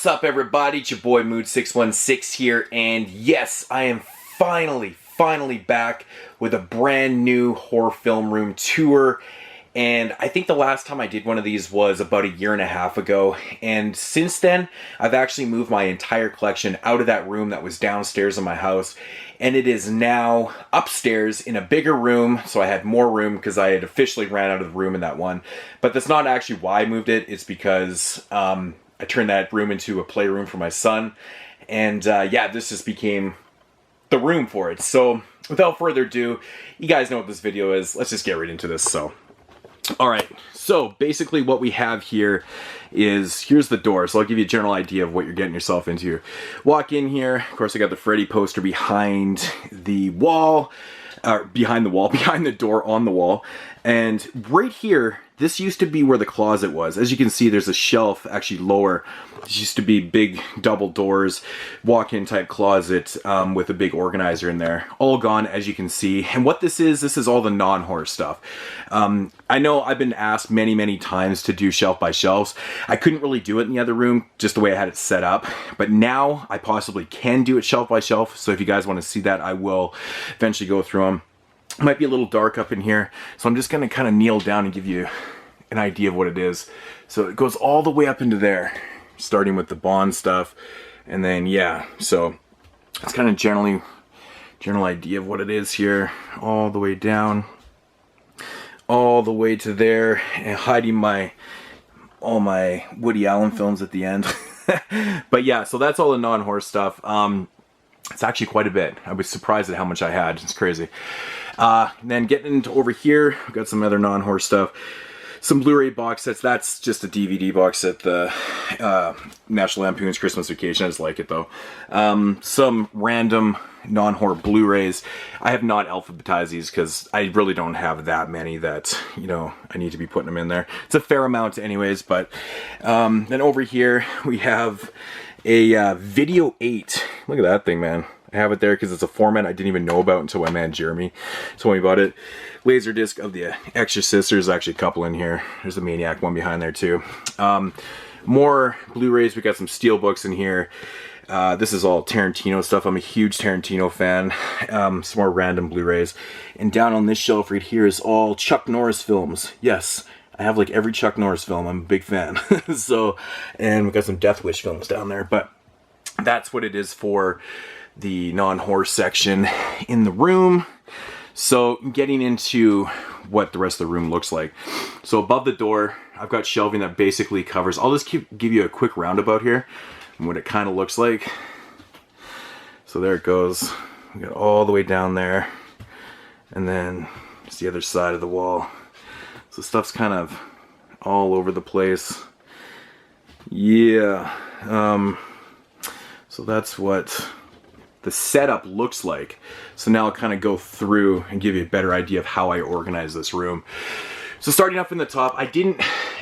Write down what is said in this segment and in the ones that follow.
What's up, everybody? It's your boy Mood616 here, and yes, I am finally back with a brand new horror film room tour. And I think the last time I did one of these was about a year and a half ago, and since then I've actually moved my entire collection out of that room that was downstairs in my house, and it is now upstairs in a bigger room. So I had more room because I had officially ran out of the room in that one, but that's not actually why I moved it. It's because I turned that room into a playroom for my son, and yeah, this just became the room for it. So without further ado, you guys know what this video is. Let's just get right into this. Alright, so basically what we have here is, here's the door, so I'll give you a general idea of what you're getting yourself into. Walk in here, of course I got the Freddy poster behind the wall, behind the door on the wall, and right here, this used to be where the closet was. As you can see, there's a shelf actually lower. This used to be big double doors, walk-in type closet with a big organizer in there. All gone, as you can see. And what this is all the non-horror stuff. I know I've been asked many times to do shelf by shelves. I couldn't really do it in the other room, just the way I had it set up. But now I possibly can do it shelf by shelf. So if you guys want to see that, I will eventually go through them. It might be a little dark up in here, so I'm just going to kind of kneel down and give you an idea of what it is. So it goes all the way up into there, starting with the Bond stuff, and then yeah, so it's kind of general idea of what it is here, all the way down, all the way to there, and hiding all my Woody Allen films at the end. But yeah, so that's all the non-horror stuff. It's actually quite a bit. I was surprised at how much I had. It's crazy. Then getting into over here, we've got some other non-horror stuff. Some Blu-ray box sets. That's just a DVD box set, the National Lampoon's Christmas Vacation. I just like it though. Some random non-horror Blu-rays. I have not alphabetized these because I really don't have that many that, you know, I need to be putting them in there. It's a fair amount anyways, but then over here we have a Video 8. Look at that thing, man. I have it there because it's a format I didn't even know about until my man Jeremy told me about it. Laserdisc of The Exorcist. There's actually a couple in here. There's the Maniac one behind there too. More Blu-rays. We got some Steelbooks in here. This is all Tarantino stuff. I'm a huge Tarantino fan. Some more random Blu-rays. And down on this shelf right here is all Chuck Norris films. Yes, I have like every Chuck Norris film. I'm a big fan. So, and we got some Death Wish films down there. But that's what it is for the non-horror section in the room. So getting into what the rest of the room looks like. So above the door, I've got shelving that basically covers. I'll just give you a quick roundabout here and what it kind of looks like. So there it goes. We got all the way down there, and then it's the other side of the wall. So stuff's kind of all over the place. Yeah. So that's what the setup looks like. So now I'll kind of go through and give you a better idea of how I organize this room. So starting up in the top,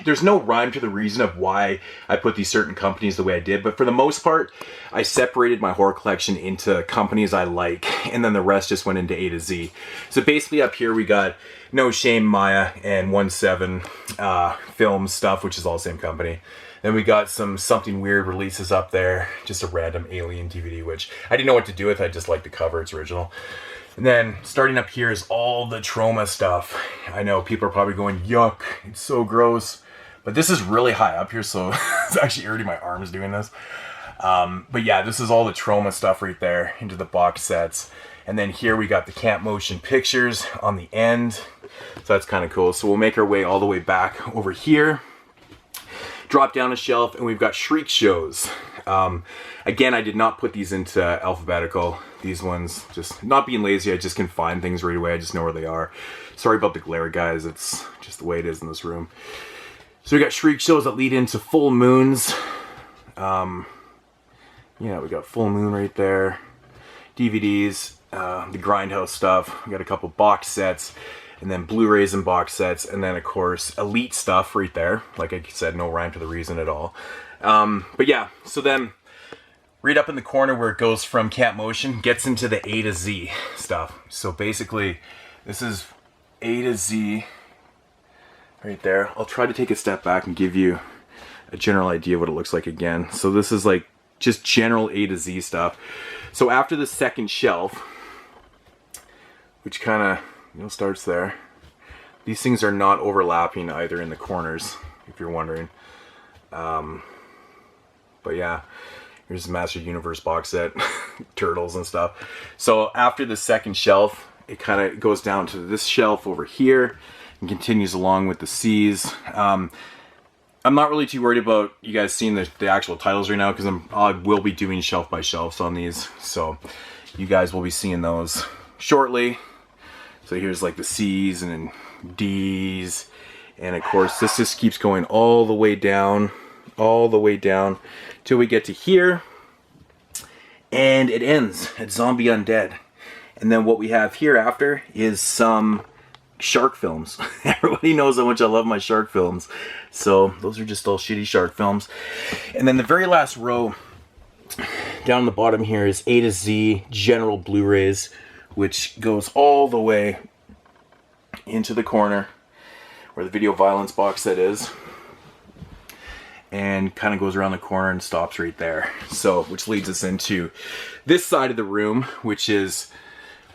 there's no rhyme to the reason of why I put these certain companies the way I did, but for the most part, I separated my horror collection into companies I like, and then the rest just went into A to Z. So basically up here we got No Shame, Maya, and 1-7 film stuff, which is all the same company. Then we got some Something Weird releases up there, just a random Alien DVD, which I didn't know what to do with. I just like the cover, it's original. And then starting up here is all the trauma stuff. I know people are probably going, yuck, it's so gross. But this is really high up here, so it's actually already my arms doing this. But yeah, this is all the trauma stuff right there into the box sets. And then here we got the Camp Motion Pictures on the end. So that's kind of cool. So we'll make our way all the way back over here. Drop down a shelf, and we've got Shriek shows. Again, I did not put these into alphabetical. These ones, just not being lazy, I just can find things right away. I just know where they are. Sorry about the glare, guys. It's just the way it is in this room. So we got Shriek shows that lead into full moons. Yeah, we got Full Moon right there. DVDs, the Grindhouse stuff. We got a couple box sets, and then Blu-rays and box sets, and then of course Elite stuff right there. Like I said, no rhyme to the reason at all. But yeah, so then right up in the corner where it goes from Camp Motion gets into the A to Z stuff. So basically this is A to Z right there. I'll try to take a step back and give you a general idea of what it looks like again. So this is like just general A to Z stuff. So after the second shelf, which kind of starts there, these things are not overlapping either in the corners, if you're wondering. But yeah, here's the Master Universe box set, turtles and stuff. So after the second shelf, it kind of goes down to this shelf over here and continues along with the C's. I'm not really too worried about you guys seeing the actual titles right now, because I will be doing shelf by shelves on these. So you guys will be seeing those shortly. So here's like the C's and then D's. And of course, this just keeps going all the way down till we get to here. And it ends at Zombie Undead. And then what we have here after is some shark films. Everybody knows how much I love my shark films. So those are just all shitty shark films. And then the very last row down the bottom here is A to Z General Blu-rays, which goes all the way into the corner where the Video Violence box set is, and kind of goes around the corner and stops right there. So, which leads us into this side of the room, which is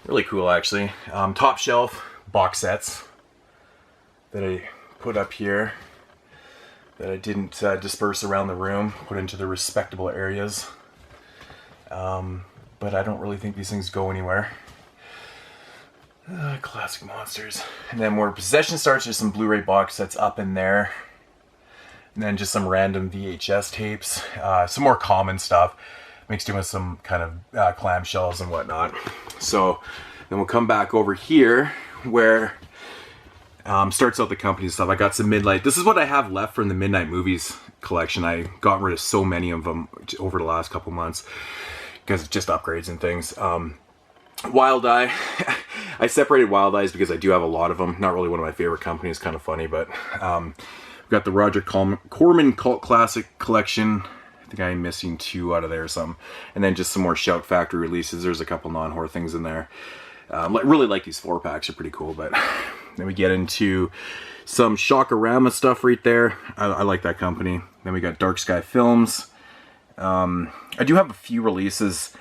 really cool actually. Top shelf box sets that I put up here that I didn't disperse around the room, put into the respectable areas. But I don't really think these things go anywhere. Classic monsters. And then where possession starts, there's some Blu-ray box sets up in there. And then just some random VHS tapes. Some more common stuff mixed in with some kind of clamshells and whatnot. So then we'll come back over here where starts out the company stuff. I got some Midnight. This is what I have left from the Midnight Movies collection. I got rid of so many of them over the last couple months because of just upgrades and things. Wild Eye. I separated Wild Eyes because I do have a lot of them. Not really one of my favorite companies, kind of funny, but we've got the Roger Corman Cult Classic Collection. I think I'm missing 2 out of there or something. And then just some more Shout Factory releases. There's a couple non-horror things in there. Really like these 4-packs, they're pretty cool. But then we get into some Shockorama stuff right there. I like that company. Then we got Dark Sky Films. I do have a few releases,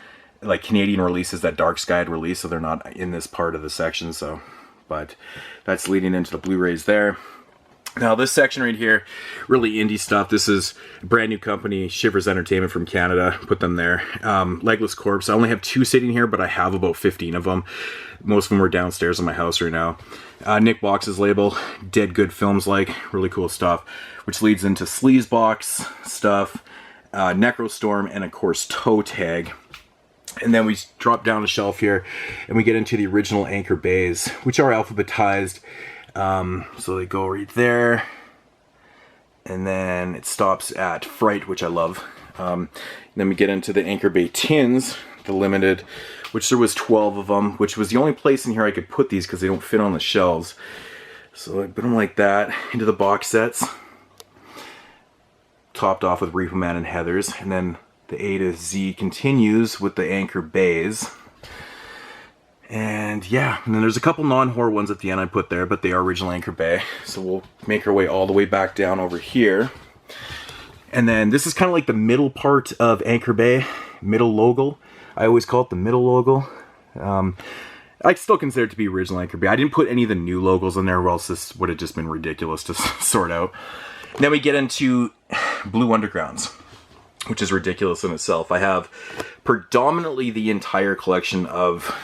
like Canadian releases that Dark Sky had released, so they're not in this part of the section. So, but that's leading into the Blu-rays there. Now this section right here, really indie stuff. This is a brand new company, Shivers Entertainment from Canada. Put them there. Legless Corpse. I only have 2 sitting here, but I have about 15 of them. Most of them are downstairs in my house right now. Nick Box's label, Dead Good Films, like really cool stuff, which leads into Sleazebox stuff, Necrostorm, and of course Toe Tag. And then we drop down a shelf here and we get into the original Anchor Bays, which are alphabetized. So they go right there. And then it stops at Fright, which I love. Then we get into the Anchor Bay tins, the limited, which there was 12 of them, which was the only place in here I could put these because they don't fit on the shelves. So I put them like that into the box sets. Topped off with Repo Man and Heathers. And then the A to Z continues with the Anchor Bays. And yeah, and then there's a couple non-horror ones at the end I put there, but they are original Anchor Bay. So we'll make our way all the way back down over here. And then this is kind of like the middle part of Anchor Bay, middle logo. I always call it the middle logo. I still consider it to be original Anchor Bay. I didn't put any of the new logos in there, or else this would have just been ridiculous to sort out. And then we get into Blue Undergrounds, which is ridiculous in itself. I have predominantly the entire collection of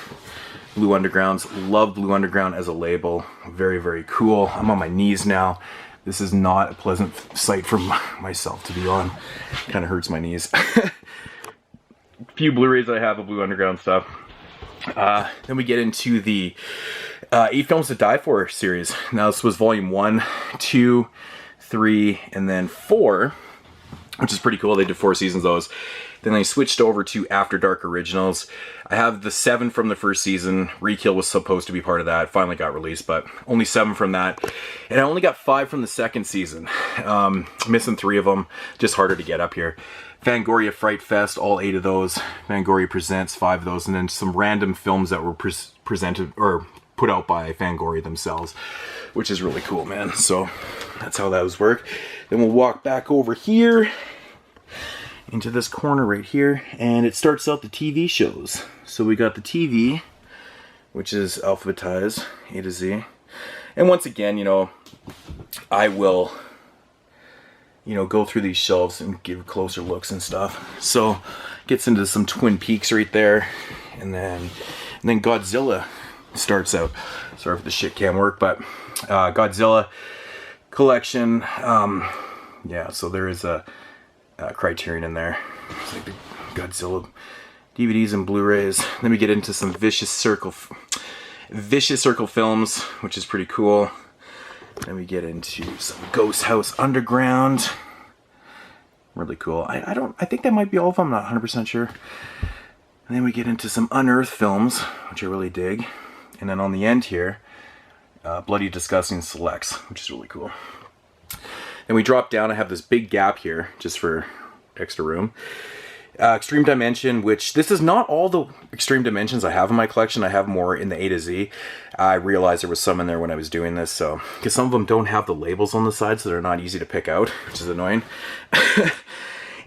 Blue Undergrounds. Love Blue Underground as a label. Very, very cool. I'm on my knees now. This is not a pleasant sight for myself to be on. Kind of hurts my knees. Few Blu-rays I have of Blue Underground stuff. Then we get into the 8 Films to Die For series. Now this was volume 1, 2, 3, and then 4, which is pretty cool. They did 4 seasons of those. Then they switched over to After Dark Originals. I have the 7 from the first season. Rekill was supposed to be part of that. Finally got released, but only 7 from that. And I only got 5 from the second season. Missing 3 of them. Just harder to get up here. Fangoria Fright Fest, all 8 of those. Fangoria Presents, 5 of those. And then some random films that were presented or put out by Fangoria themselves, which is really cool, man. So that's how those work. Then we'll walk back over here into this corner right here, and it starts out the TV shows. So we got the TV, which is alphabetized A to Z. And once again, you know, I will, you know, go through these shelves and give closer looks and stuff. So gets into some Twin Peaks right there, and then Godzilla starts out. Sorry if the shit can't work, but Godzilla collection. Yeah, so there is a Criterion in there. It's like the Godzilla DVDs and Blu-rays. Then we get into some Vicious Circle films, which is pretty cool. Then we get into some Ghost House Underground. Really cool. I think that might be all of them. I'm not 100% sure. And then we get into some Unearthed films, which I really dig. And then on the end here, Bloody Disgusting Selects, which is really cool. Then we drop down. I have this big gap here, just for extra room. Extreme Dimension, which this is not all the Extreme Dimensions I have in my collection. I have more in the A to Z. I realized there was some in there when I was doing this, so because some of them don't have the labels on the side, so they're not easy to pick out, which is annoying.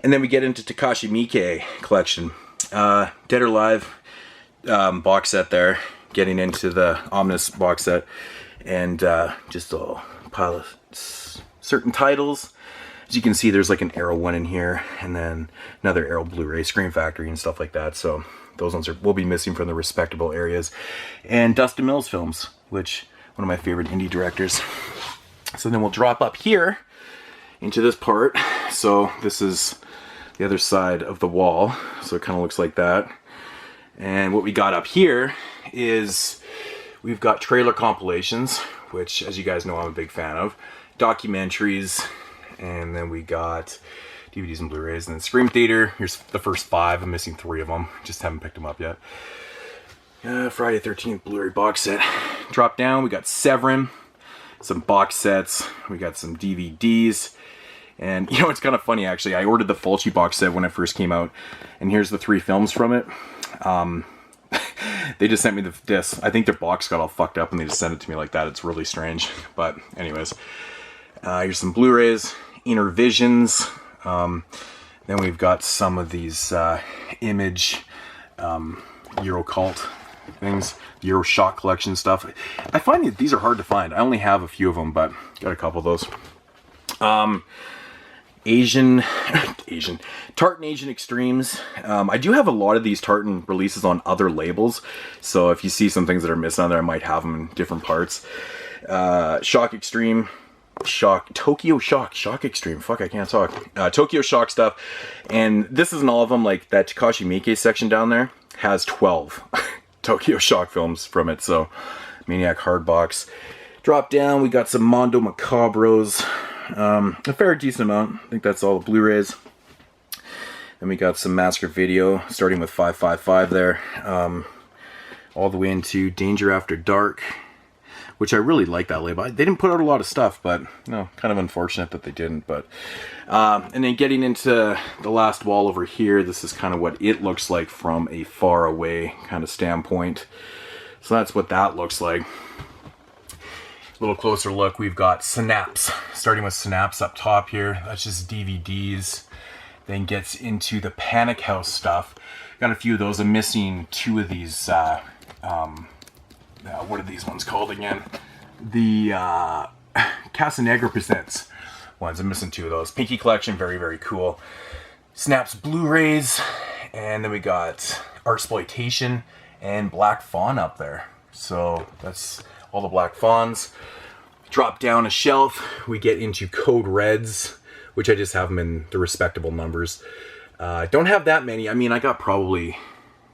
And then we get into Takashi Miike collection. Dead or Alive box set there. Getting into the Omnis box set. And just a pile of certain titles. As you can see, there's like an Arrow one in here, and then another Arrow Blu-ray, Scream Factory, and stuff like that. So those ones will be missing from the respectable areas. And Dustin Mills films, which one of my favorite indie directors. So then we'll drop up here into this part. So this is the other side of the wall. So it kind of looks like that. And what we got up here is we've got trailer compilations, which, as you guys know, I'm a big fan of. Documentaries. And then we got DVDs and Blu-rays. And then Scream Theater. Here's the first 5. I'm missing 3 of them. Just haven't picked them up yet. Friday 13th Blu-ray box set. Drop down. We got Severin. Some box sets. We got some DVDs. And, you know, it's kind of funny, actually. I ordered the Fulci box set when it first came out. And here's the 3 films from it. They just sent me the disc. I think their box got all fucked up and they just sent it to me like that. It's really strange. But anyways. Here's some Blu-rays. Inner Visions. Then we've got some of these Image Euro Cult things, Euro Shock collection stuff. I find that these are hard to find. I only have a few of them, but got a couple of those. Tartan Asian Extremes. I do have a lot of these Tartan releases on other labels, so if you see some things that are missing on there, I might have them in different parts. Shock Extreme. Tokyo Shock Extreme. Fuck, I can't talk. Tokyo Shock stuff. And this isn't all of them. Like that Takashi Miike section down there has 12 Tokyo Shock films from it. So Maniac Hardbox. Drop down, we got some Mondo Macabros. A fair decent amount. I think that's all the Blu-rays. Then we got some Master Video, starting with 555 there. All the way into Danger After Dark, which I really like that label. They didn't put out a lot of stuff, but no, kind of unfortunate that they didn't. But and then getting into the last wall over here, this is kind of what it looks like from a far away kind of standpoint. So that's what that looks like. A little closer look, we've got Synapse. Starting with Synapse up top here. That's just DVDs. Then gets into the Panic House stuff. Got a few of those. I'm missing 2 of these. What are these ones called again? The Casanegra Presents ones. I'm missing 2 of those. Pinky Collection, very, very cool. Snaps Blu-rays. And then we got Artsploitation and Black Fawn up there. So that's all the Black Fawns. Drop down a shelf. We get into Code Reds, which I just have them in the respectable numbers. Don't have that many. I mean, I got probably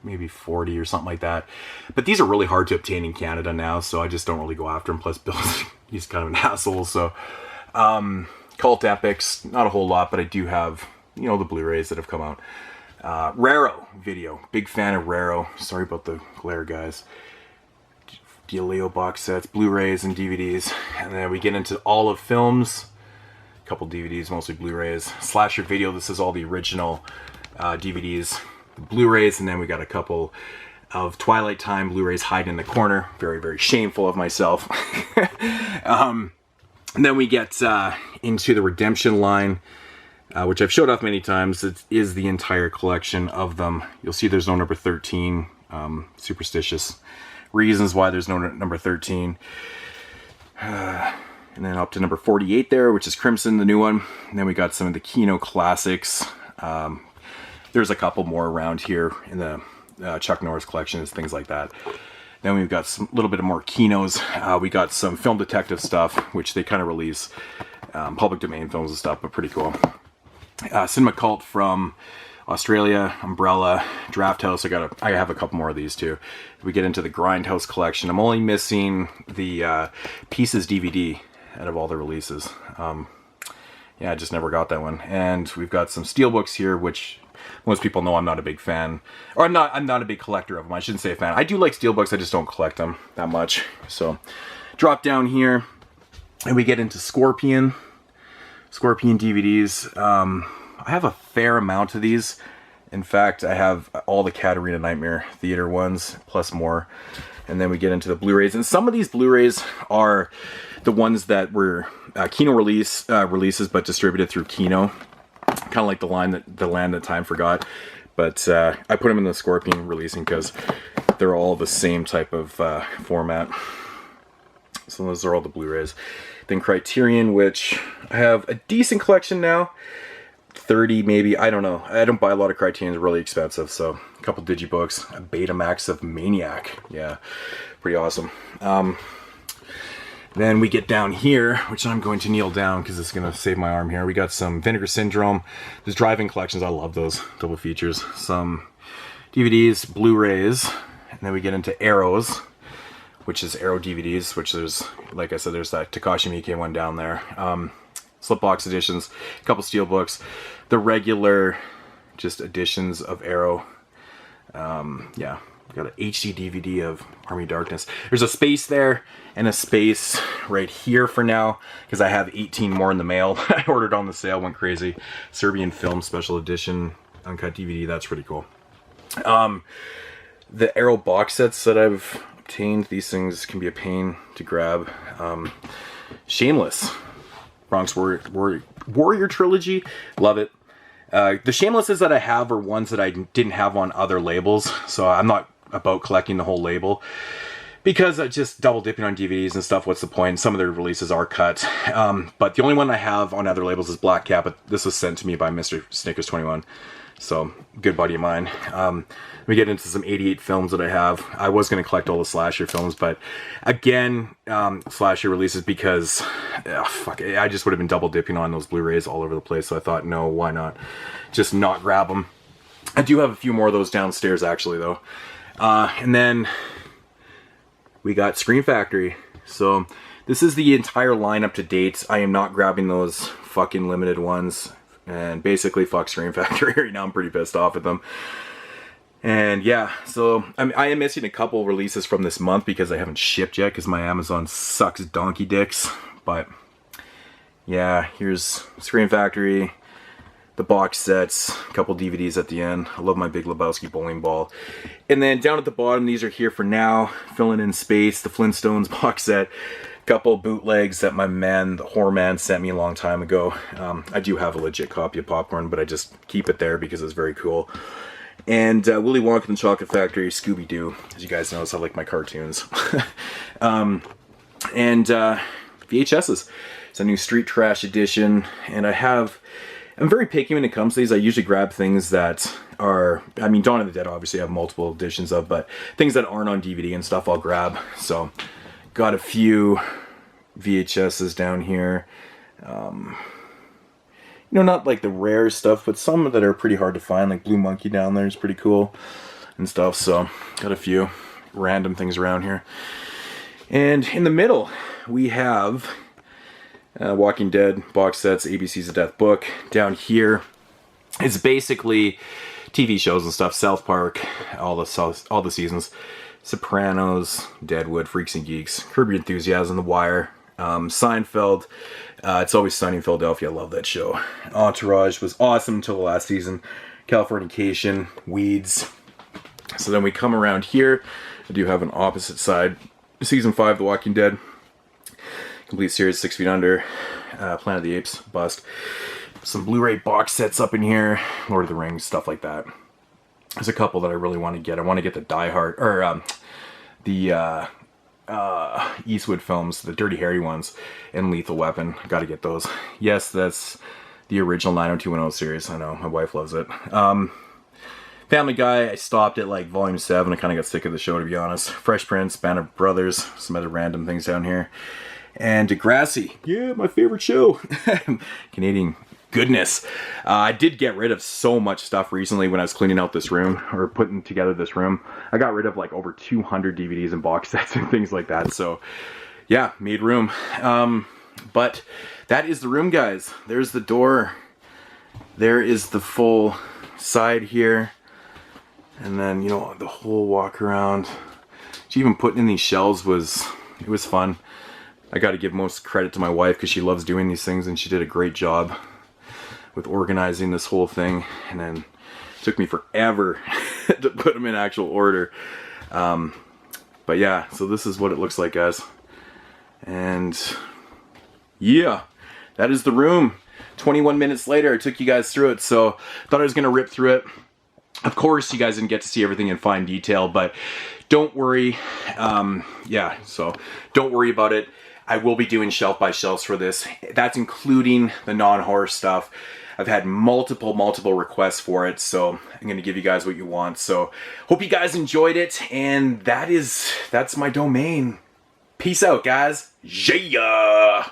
maybe 40 or something like that. But these are really hard to obtain in Canada now, so I just don't really go after them. Plus, Bill's he's kind of an asshole, so... Cult Epics, not a whole lot, but I do have, you know, the Blu-rays that have come out. Raro video. Big fan of Raro. Sorry about the glare, guys. Galileo box sets, Blu-rays, and DVDs. And then we get into all of films. A couple DVDs, mostly Blu-rays. Slasher Video, this is all the original DVDs. Blu-rays, and then we got a couple of Twilight Time Blu-rays hiding in the corner. Very, very shameful of myself. And then we get into the Redemption line, which I've showed off many times. It is the entire collection of them. You'll see there's no number 13. Superstitious reasons why there's no number 13. And then up to number 48 there, which is Crimson, the new one. And then we got some of the Kino classics. There's a couple more around here in the Chuck Norris collections, things like that. Then we've got some little bit of more Kinos. We got some film detective stuff, which they kind of release public domain films and stuff, but pretty cool. Cinema Cult from Australia, Umbrella, Draft House. I have a couple more of these too. We get into the Grindhouse collection. I'm only missing the Pieces DVD out of all the releases. Yeah, I just never got that one. And we've got some steelbooks here, which most people know I'm not a big fan, or I'm not a big collector of them. I shouldn't say a fan. I do like steelbooks, I just don't collect them that much. So drop down here and we get into Scorpion DVDs. I have a fair amount of these. In fact, I have all the Katarina Nightmare Theater ones, plus more. And then we get into the Blu-rays. And some of these Blu-rays are the ones that were Kino releases, but distributed through Kino. Kind of like the Land That Time Forgot. But I put them in the Scorpion releasing because they're all the same type of format. So those are all the Blu-rays. Then Criterion, which I have a decent collection now. 30 maybe, I don't know. I don't buy a lot of Criterions, really expensive. So a couple digibooks, a Betamax of Maniac. Yeah, pretty awesome. Then we get down here, which I'm going to kneel down because it's going to save my arm here. We got some Vinegar Syndrome. There's drive-in collections. I love those double features. Some DVDs, Blu-rays, and then we get into Arrows, which is Arrow DVDs, which there's, like I said, there's that Takashi Miike one down there. Slipbox editions, a couple steelbooks, the regular just editions of Arrow. Yeah, got an HD DVD of Army Darkness. There's a space there and a space right here for now because I have 18 more in the mail. I ordered on the sale, went crazy. Serbian Film Special Edition uncut DVD, that's pretty cool. The Arrow box sets that I've obtained, these things can be a pain to grab. Shameless. Bronx Warrior Trilogy, love it. The Shamelesses that I have are ones that I didn't have on other labels, so I'm not about collecting the whole label because I just double dipping on DVDs and stuff. What's the point? Some of their releases are cut, but the only one I have on other labels is Black Cat. But this was sent to me by Mr. Snickers 21, so good buddy of mine. We get into some 88 films that I have. I was going to collect all the slasher films, but again, slasher releases because I just would have been double dipping on those Blu-rays all over the place. So I thought, no, why not? Just not grab them. I do have a few more of those downstairs actually, though. And then we got Scream Factory. So this is the entire lineup to date. I am not grabbing those fucking limited ones. And basically, fuck Scream Factory right now. I'm pretty pissed off at them. And yeah, so I am missing a couple releases from this month because I haven't shipped yet because my Amazon sucks donkey dicks. But yeah, here's Scream Factory, the box sets, a couple DVDs at the end. I love my Big Lebowski bowling ball. And then down at the bottom, these are here for now, filling in space, the Flintstones box set. Couple bootlegs that my man, the Horror Man, sent me a long time ago. I do have a legit copy of Popcorn, but I just keep it there because it's very cool. And Willy Wonka and the Chocolate Factory, Scooby-Doo. As you guys know, I like my cartoons. And VHSs. It's a new Street Trash edition. And I'm very picky when it comes to these. I usually grab things that are, I mean, Dawn of the Dead obviously I have multiple editions of, but things that aren't on DVD and stuff I'll grab. So, got a few VHSs down here. You know, not like the rare stuff, but some that are pretty hard to find, like Blue Monkey down there is pretty cool and stuff. So, got a few random things around here. And in the middle, we have Walking Dead box sets, ABC's A Death Book. Down here is basically TV shows and stuff. South Park, all the seasons. Sopranos, Deadwood, Freaks and Geeks, Curb Your Enthusiasm, The Wire, Seinfeld, It's Always Sunny in Philadelphia. I love that show. Entourage was awesome until the last season. Californication, Weeds, So then we come around here. I do have an opposite side. Season 5, The Walking Dead. Complete series, 6 Feet Under. Planet of the Apes, bust. Some Blu-ray box sets up in here. Lord of the Rings, stuff like that. There's a couple that I really want to get. I want to get the Die Hard, or the Eastwood films, the Dirty Harry ones, and Lethal Weapon. Got to get those. Yes, that's the original 90210 series. I know, my wife loves it. Family Guy, I stopped at like volume 7. I kind of got sick of the show, to be honest. Fresh Prince, Band of Brothers, some other random things down here. And Degrassi, yeah, my favorite show. Canadian goodness. I did get rid of so much stuff recently when I was cleaning out this room, or putting together this room. I got rid of like over 200 DVDs and box sets and things like that. So yeah, made room. But that is the room, guys. There's the door. There is the full side here. And then, you know, the whole walk around. Even putting in these shelves was fun. I got to give most credit to my wife because she loves doing these things, and she did a great job with organizing this whole thing. And then it took me forever to put them in actual order. But yeah, so this is what it looks like, guys. And yeah, that is the room. 21 minutes later, I took you guys through it, so thought I was going to rip through it. Of course, you guys didn't get to see everything in fine detail, but don't worry. Yeah, so don't worry about it. I will be doing shelf by shelves for this. That's including the non-horror stuff. I've had multiple requests for it, so I'm going to give you guys what you want. So hope you guys enjoyed it, and that's my domain. Peace out, guys. Yeah.